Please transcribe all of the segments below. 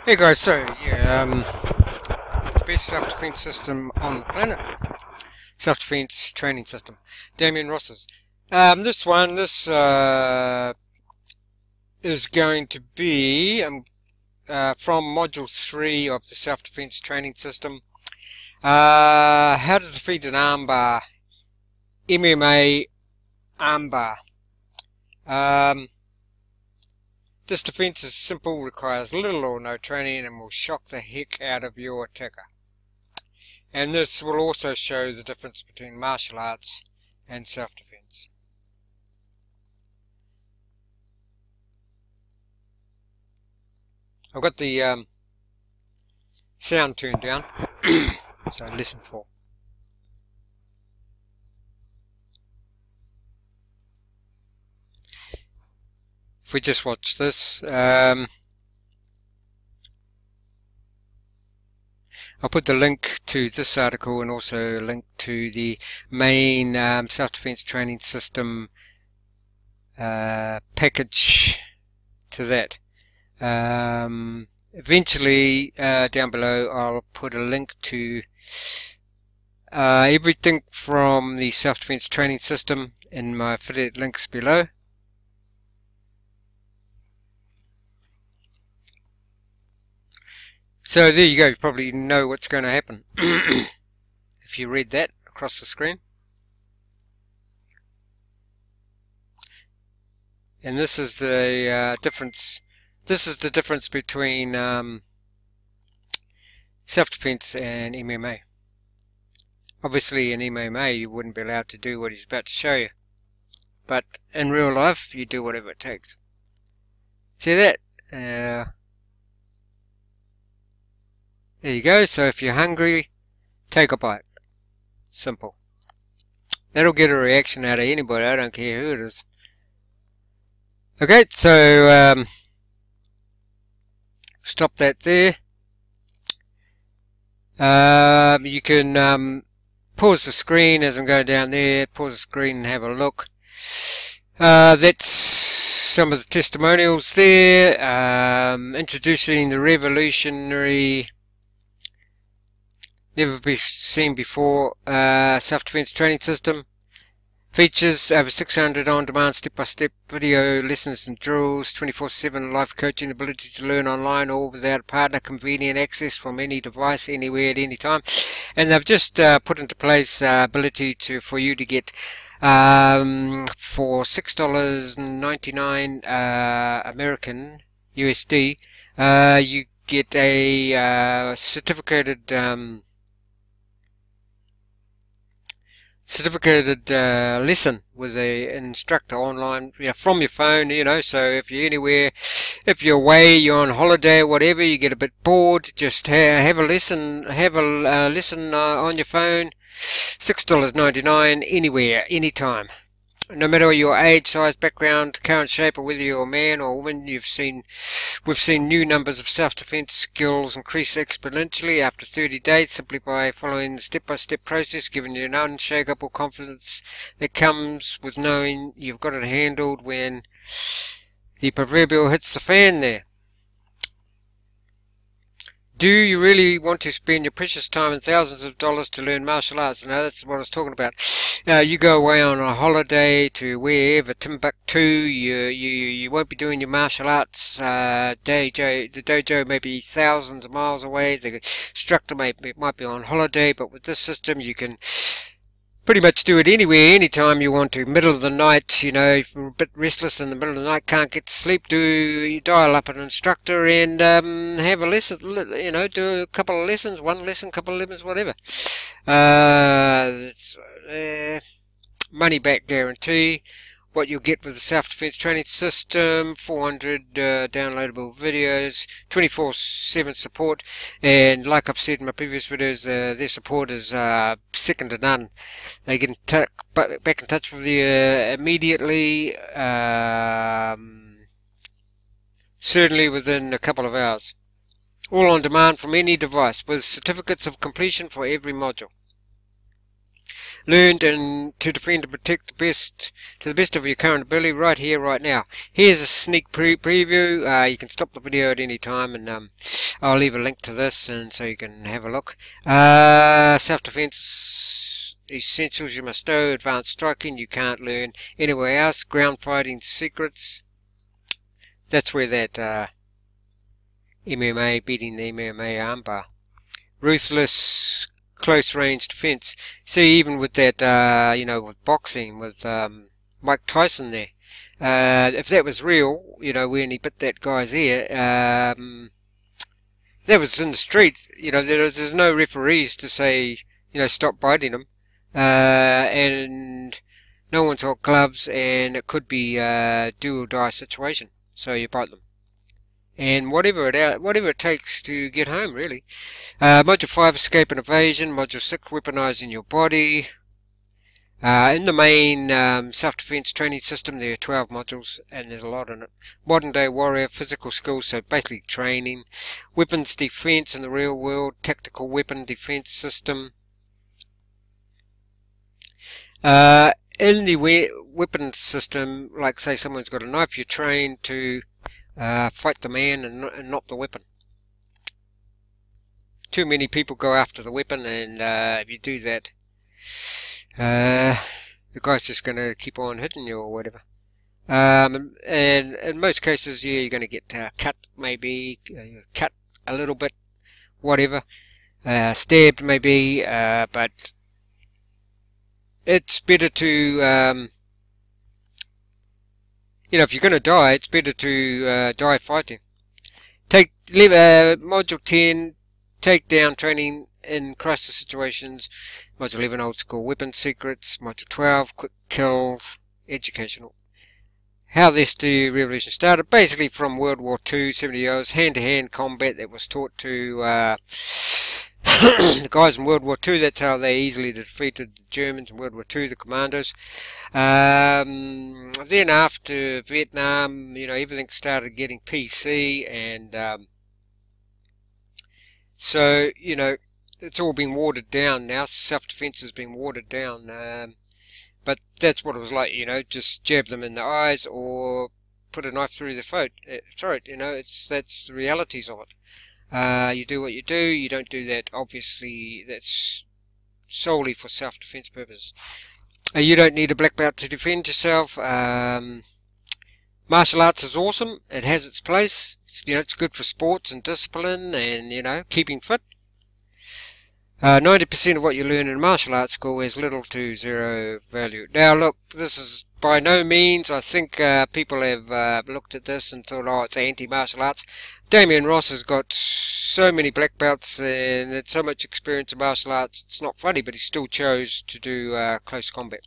Hey guys, so yeah, best self-defense system on the planet, self-defense training system, Damien Ross's. This is going to be from module 3 of the self-defense training system. How to defeat an armbar, MMA armbar. This defense is simple, requires little or no training, and will shock the heck out of your attacker. And this will also show the difference between martial arts and self-defense. I've got the sound turned down, so listen for. If we just watch this, I'll put the link to this article and also a link to the main self-defense training system package to that. Eventually, down below, I'll put a link to everything from the self-defense training system in my affiliate links below. So there you go, you probably know what's going to happen if you read that across the screen. And this is the difference. This is the difference between self-defense and MMA. Obviously in MMA you wouldn't be allowed to do what he's about to show you, but in real life you do whatever it takes. See that? There you go. So if you're hungry, take a bite. Simple. That'll get a reaction out of anybody. I don't care who it is. Okay, so stop that there. You can pause the screen as I'm going down there. Pause the screen and have a look. That's some of the testimonials there. Introducing the revolutionary, never be seen before self-defense training system. Features over 600 on-demand step-by-step video lessons and drills, 24/7 life coaching, ability to learn online all without a partner, convenient access from any device, anywhere, at any time. And they've just put into place ability for you to get for $6.99 American USD, you get a certificated lesson with an instructor online, from your phone, so if you're anywhere, if you're away, you're on holiday or whatever, you get a bit bored, just have a lesson, on your phone, $6.99 anywhere, anytime. No matter your age, size, background, current shape, or whether you're a man or a woman, we've seen new numbers of self-defense skills increase exponentially after 30 days simply by following the step-by-step process, giving you an unshakable confidence that comes with knowing you've got it handled when the proverbial hits the fan there. Do you really want to spend your precious time and thousands of dollars to learn martial arts? No, that's what I was talking about. You go away on a holiday to wherever, Timbuktu, you won't be doing your martial arts dojo. The dojo may be thousands of miles away. The instructor might be on holiday, but with this system you can pretty much do it anywhere, anytime you want to. Middle of the night, if you're a bit restless in the middle of the night, can't get to sleep, you dial up an instructor and have a lesson, do a couple of lessons, one lesson, couple of lessons, whatever. Money back guarantee. What you'll get with the self-defense training system, 400 downloadable videos, 24/7 support, and like I've said in my previous videos, their support is second to none. They can back in touch with you immediately, certainly within a couple of hours. All on demand from any device, with certificates of completion for every module. Learned and to defend and protect to the best of your current ability, right here, right now. Here's a sneak preview. You can stop the video at any time, and I'll leave a link to this, and so you can have a look. Self-defense essentials you must know. Advanced striking you can't learn anywhere else. Ground fighting secrets. That's where that MMA, beating the MMA armbar. Ruthless close range defense. See, even with that, you know, with boxing, with Mike Tyson there, if that was real, you know, when he bit that guy's ear, that was in the street, you know, there's no referees to say, you know, stop biting him, and no one's got gloves, and it could be a do or die situation, so you bite them. And whatever it takes to get home, really. Module 5, escape and evasion. Module 6, weaponizing your body. In the main self-defense training system, there are 12 modules, and there's a lot in it. Modern day warrior, physical skills, so basically training. Weapons defense in the real world, tactical weapon defense system. In the weapon system, like say someone's got a knife, you're trained to fight the man and not the weapon. Too many people go after the weapon, and if you do that, the guy's just going to keep on hitting you or whatever. And in most cases, yeah, you're going to get cut, maybe cut a little bit, whatever, stabbed maybe, but it's better to, you know, if you're going to die, it's better to die fighting. Module 10, takedown training in crisis situations. Module 11, old school weapon secrets. Module 12, quick kills, educational. How the SD revolution started, basically from World War II, 70 years, hand-to-hand combat that was taught to the guys in World War II. That's how they easily defeated the Germans in World War II, the commandos. Then after Vietnam, you know, everything started getting PC, and so, you know, it's all been watered down now. Self-defense has been watered down. But that's what it was like, you know, just jab them in the eyes or put a knife through the throat, you know, that's the realities of it. You do what you do, you don't do that, obviously, that's solely for self-defense purposes. You don't need a black belt to defend yourself. Martial arts is awesome, it has its place, you know, it's good for sports and discipline and, you know, keeping fit. 90% of what you learn in martial arts school has little to zero value. Now look, this is by no means, I think people have looked at this and thought, oh, it's anti-martial arts. Damien Ross has got so many black belts and had so much experience in martial arts, it's not funny, but he still chose to do close combat.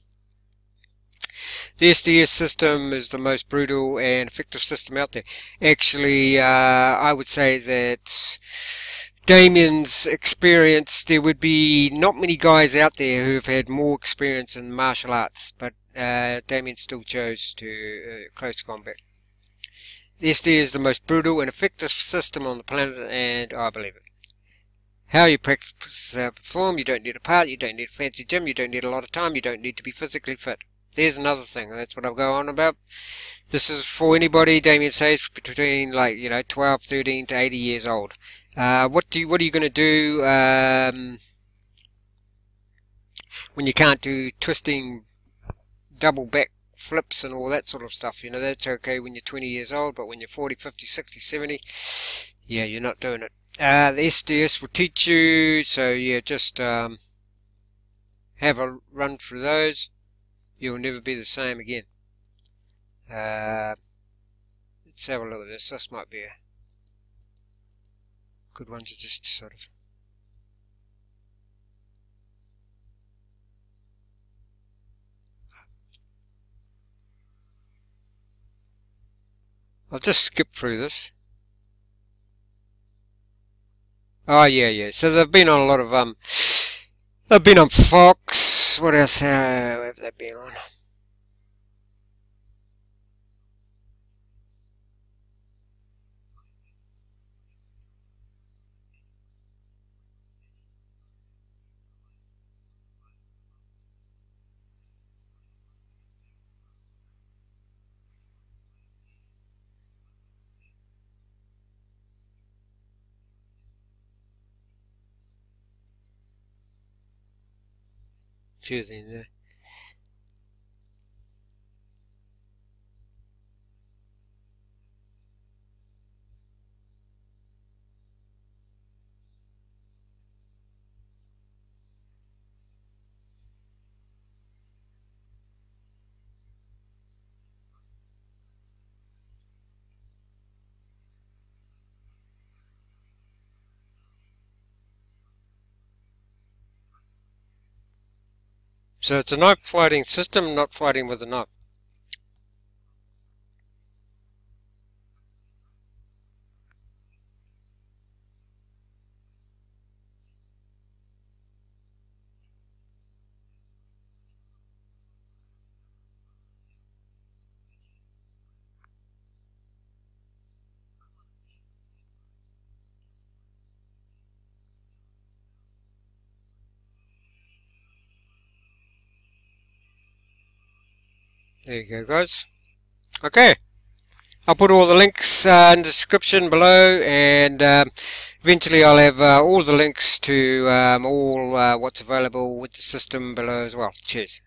The SDS system is the most brutal and effective system out there. Actually, I would say that Damien's experience, there would be not many guys out there who have had more experience in martial arts, but Damien still chose to close combat. The SD is the most brutal and effective system on the planet, and I believe it. How you practice perform, you don't need a part, you don't need a fancy gym, you don't need a lot of time, you don't need to be physically fit. There's another thing, that's what I'll go on about. This is for anybody, Damien says, between, like, you know, 12, 13 to 80 years old. What are you going to do when you can't do twisting double back flips and all that sort of stuff? You know, that's okay when you're 20 years old, but when you're 40, 50, 60, 70, yeah, you're not doing it. The SDS will teach you, so yeah, just have a run through those. You'll never be the same again. Let's have a look at this. This might be a good one to just sort of... I'll just skip through this. Oh yeah. So they've been on a lot of they've been on Fox. What else have they been on? confusing there. So it's a knife fighting system, not fighting with a knife. There you go, guys. Okay, I'll put all the links in the description below, and eventually I'll have all the links to all what's available with the system below as well. Cheers.